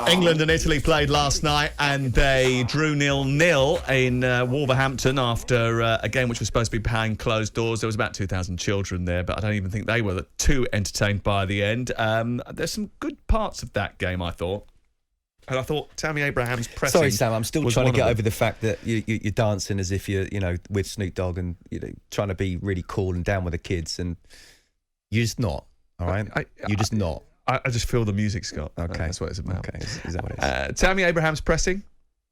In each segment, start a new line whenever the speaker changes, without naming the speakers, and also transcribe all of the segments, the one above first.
England and Italy played last night and they drew 0-0 in Wolverhampton after a game which was supposed to be behind closed doors. There was about 2,000 children there, but I don't even think they were too entertained by the end. There's some good parts of that game, I thought. And I thought Tammy Abraham's pressing.
Sorry, Sam, I'm still trying to get over the fact that you're dancing as if you're, with Snoop Dogg and trying to be really cool and down with the kids, and you're just not. All right, you're just not.
I just feel the music, Scott.
Okay,
that's what it's about.
Okay, is that what it is?
Tammy Abraham's pressing.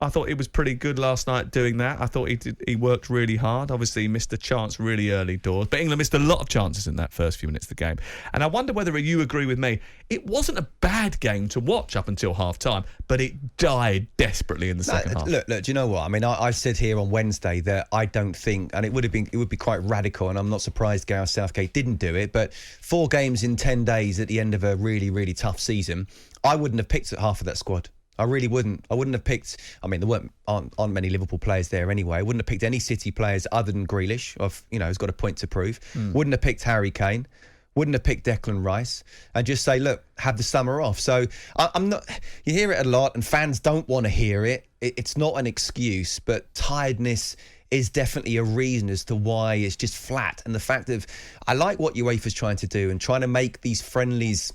I thought he was pretty good last night doing that. I thought he worked really hard. Obviously, he missed a chance really early doors, but England missed a lot of chances in that first few minutes of the game. And I wonder whether you agree with me. It wasn't a bad game to watch up until half-time, but it died desperately in the second half.
Look, do you know what? I mean, I said here on Wednesday that I don't think, and it would be quite radical, and I'm not surprised Gareth Southgate didn't do it, but 4 games in 10 days at the end of a really, really tough season, I wouldn't have picked half of that squad. I really wouldn't. I wouldn't have picked. I mean, there aren't many Liverpool players there anyway. I wouldn't have picked any City players other than Grealish, who's got a point to prove. Wouldn't have picked Harry Kane. Wouldn't have picked Declan Rice, and just say, look, have the summer off. So I'm not. You hear it a lot, and fans don't want to hear it. It's not an excuse, but tiredness is definitely a reason as to why it's just flat. And the fact of, I like what UEFA's trying to do and trying to make these friendlies,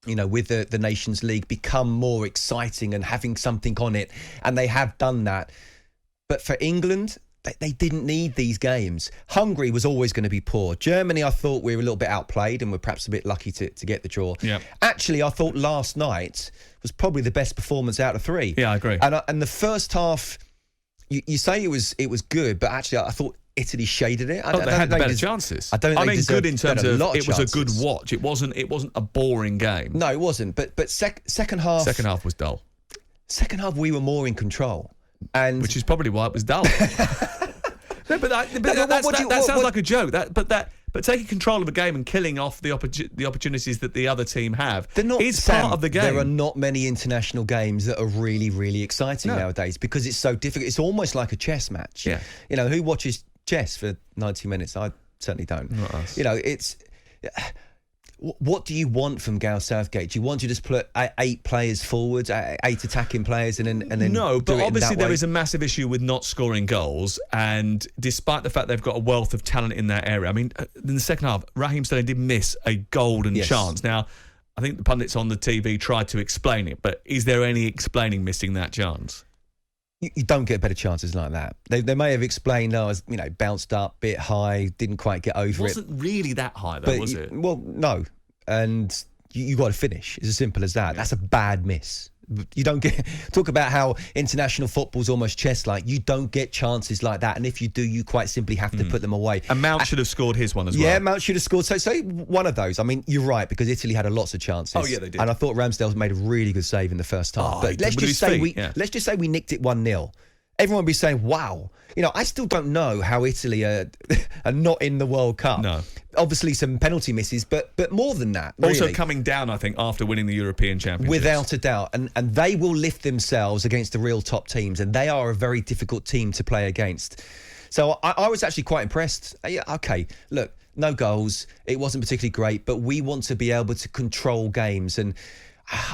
with the Nations League become more exciting and having something on it. And they have done that. But for England, they didn't need these games. Hungary was always going to be poor. Germany, I thought we were a little bit outplayed and we're perhaps a bit lucky to get the draw.
Yeah.
Actually, I thought last night was probably the best performance out of 3.
Yeah, I agree.
And the first half, you say it was good, but actually I thought Italy shaded it.
They had the better chances.
I don't think
good in terms of it was a good
chances.
watch. It wasn't a boring game.
No, it wasn't. But second half.
Second half was dull.
Second half we were more in control, and
which is probably why it was dull. No, but that sounds like a joke. But taking control of a game and killing off the opportunities that the other team have is part of the game.
There are not many international games that are really, really exciting nowadays because it's so difficult. It's almost like a chess match.
Yeah.
Who watches chess for 90 minutes? I certainly don't.
Not us.
It's... What do you want from Gareth Southgate? Do you want to just put 8 players forward, 8 attacking players, and then
no? But obviously there
way?
is a massive issue with not scoring goals, and despite the fact they've got a wealth of talent in that area, I mean, in the second half, Raheem Sterling did miss a golden chance. Now, I think the pundits on the TV tried to explain it, but is there any explaining missing that chance?
You don't get better chances like that. They may have explained, bounced up, bit high, didn't quite get over it.
It wasn't really that high, though, was it?
Well, no. And you got to finish. It's as simple as that. Yeah. That's a bad miss. You don't get... Talk about how international football's almost chess-like. You don't get chances like that. And if you do, you quite simply have to put them away.
And Mount should have scored his one as well.
Yeah, Mount should have scored. So one of those. I mean, you're right, because Italy had lots of chances.
Oh, yeah, they did.
And I thought Ramsdale made a really good save in the first half. But let's just say we nicked it 1-0. Everyone would be saying, wow. I still don't know how Italy are not in the World Cup.
No.
Obviously some penalty misses, but more than that. Really.
Also coming down, I think, after winning the European Championship.
Without a doubt. And they will lift themselves against the real top teams, and they are a very difficult team to play against. So I was actually quite impressed. Yeah, okay, look, no goals. It wasn't particularly great, but we want to be able to control games, and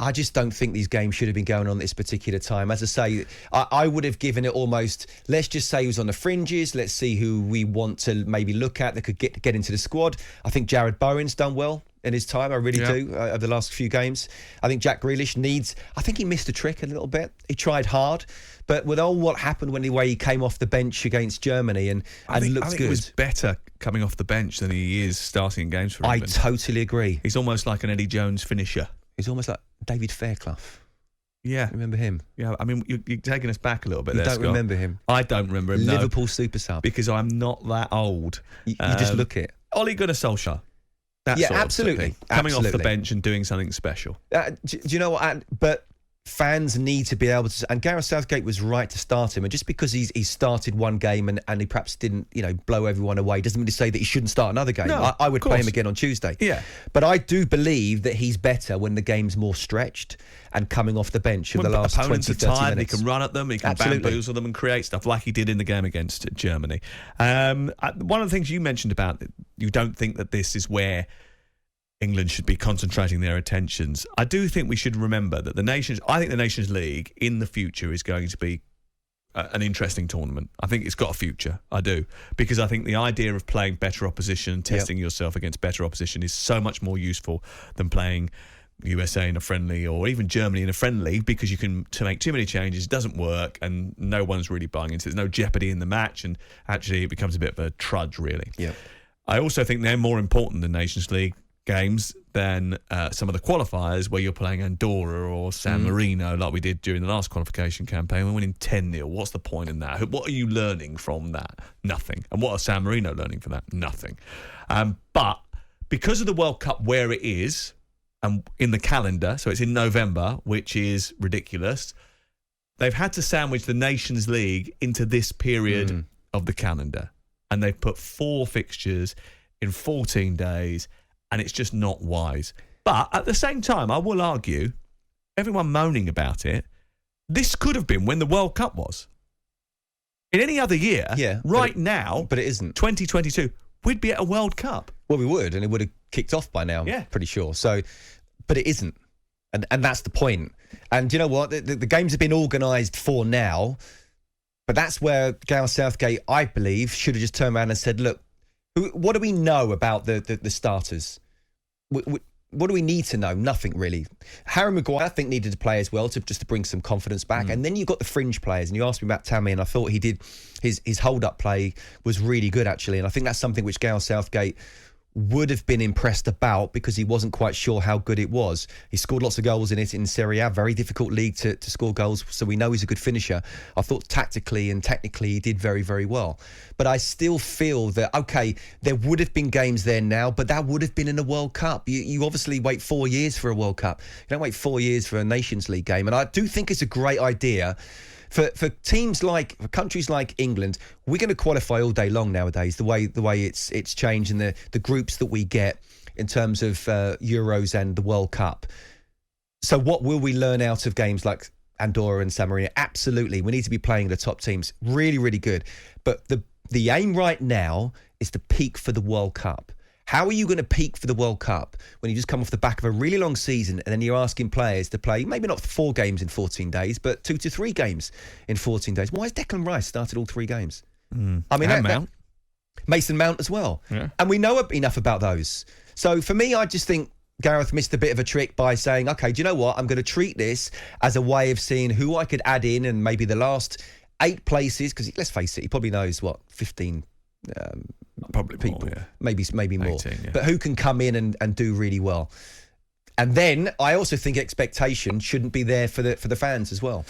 I just don't think these games should have been going on at this particular time. As I say, I would have given it almost, let's just say it was on the fringes. Let's see who we want to maybe look at that could get into the squad. I think Jared Bowen's done well in his time. I really do, over the last few games. I think Jack Grealish I think he missed a trick a little bit. He tried hard. But with all what happened when he came off the bench against Germany and looked good. I think
it was better coming off the bench than he is starting in games for England.
I totally agree.
He's almost like an Eddie Jones finisher.
He's almost like David Fairclough.
Yeah.
Remember him?
Yeah, I mean, you're taking us back a little bit
there,
Scott.
You don't remember him?
I don't remember him,
Liverpool super sub.
Because I'm not that old.
You just look it.
Ole Gunnar Solskjaer.
Absolutely.
Coming off the bench and doing something special.
Do you know what? But fans need to be able to... And Gareth Southgate was right to start him. And just because he started one game and he perhaps didn't, blow everyone away, doesn't mean to say that he shouldn't start another game.
No,
I would play him again on Tuesday.
Yeah.
But I do believe that he's better when the game's more stretched and coming off the bench in the last 20, 30
tired,
minutes.
He can run at them, he can bamboozle them and create stuff like he did in the game against Germany. One of the things you mentioned about you don't think that this is where England should be concentrating their attentions. I do think we should remember that I think the Nations League in the future is going to be an interesting tournament. I think it's got a future. I do. Because I think the idea of playing better opposition, testing yourself against better opposition is so much more useful than playing USA in a friendly or even Germany in a friendly, because you can make too many changes, it doesn't work, and no one's really buying into it. There's no jeopardy in the match, and actually it becomes a bit of a trudge, really.
Yep.
I also think they're more important than Nations League games than some of the qualifiers where you're playing Andorra or San Marino like we did during the last qualification campaign. We're winning 10-0. What's the point in that? What are you learning from that? Nothing. And what are San Marino learning from that? Nothing. But because of the World Cup where it is, and in the calendar, so it's in November, which is ridiculous, they've had to sandwich the Nations League into this period of the calendar. And they've put 4 fixtures in 14 days, and it's just not wise. But at the same time, I will argue, everyone moaning about it, this could have been when the World Cup was. In any other year, now,
but it isn't.
2022, we'd be at a World Cup.
Well, we would, and it would have kicked off by now, pretty sure. So, but it isn't. And that's the point. And you know what? The games have been organised for now, but that's where Gareth Southgate, I believe, should have just turned around and said, look, what do we know about the starters? What do we need to know? Nothing really. Harry Maguire, I think, needed to play as well to bring some confidence back. And then you've got the fringe players. And you asked me about Tammy, and I thought he did his hold-up play was really good, actually. And I think that's something which Gareth Southgate would have been impressed about, because he wasn't quite sure how good it was. He scored lots of goals in it in Serie A, very difficult league to score goals, so we know he's a good finisher. I thought tactically and technically he did very, very well. But I still feel that, okay, there would have been games there now, but that would have been in a World Cup. You obviously wait 4 years for a World Cup. You don't wait 4 years for a Nations League game. And I do think it's a great idea. For countries like England, we're going to qualify all day long nowadays. The way it's changed, and the groups that we get in terms of Euros and the World Cup. So what will we learn out of games like Andorra and San Marino? Absolutely, we need to be playing the top teams. Really, really good. But the aim right now is to peak for the World Cup. How are you going to peak for the World Cup when you just come off the back of a really long season, and then you're asking players to play maybe not 4 games in 14 days, but 2 to 3 games in 14 days? Why has Declan Rice started all 3 games? I mean,
and Mount.
Mason Mount as well.
Yeah.
And we know enough about those. So for me, I just think Gareth missed a bit of a trick by saying, okay, do you know what? I'm going to treat this as a way of seeing who I could add in, and maybe the last 8 places, because let's face it, he probably knows, 15
probably
people,
more, yeah.
maybe more.
18, yeah.
But who can come in and do really well? And then I also think expectation shouldn't be there for the fans as well.